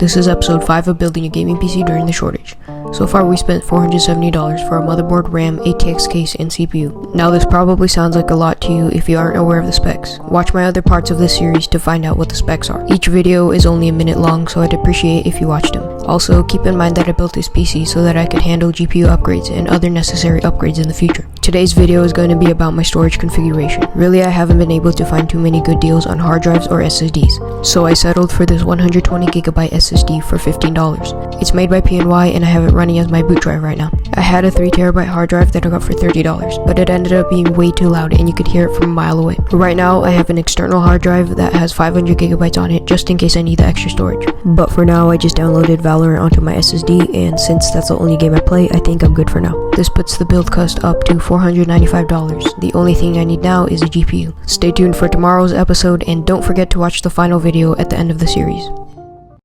This is episode 5 of building a gaming PC during the shortage. So far we spent $470 for a motherboard, RAM, ATX case, and CPU. Now this probably sounds like a lot to you if you aren't aware of the specs. Watch my other parts of this series to find out what the specs are. Each video is only a minute long, so I'd appreciate if you watched them. Also, keep in mind that I built this PC so that I could handle GPU upgrades and other necessary upgrades in the future. Today's video is going to be about my storage configuration. Really, I haven't been able to find too many good deals on hard drives or SSDs, so I settled for this 120GB SSD for $15. It's made by PNY and I have it running as my boot drive right now. I had a 3TB hard drive that I got for $30, but it ended up being way too loud and you could hear it from a mile away. Right now, I have an external hard drive that has 500GB on it just in case I need the extra storage. But for now, I just downloaded Valorant onto my SSD, and since that's the only game I play, I think I'm good for now. This puts the build cost up to $495. The only thing I need now is a GPU. Stay tuned for tomorrow's episode and don't forget to watch the final video at the end of the series.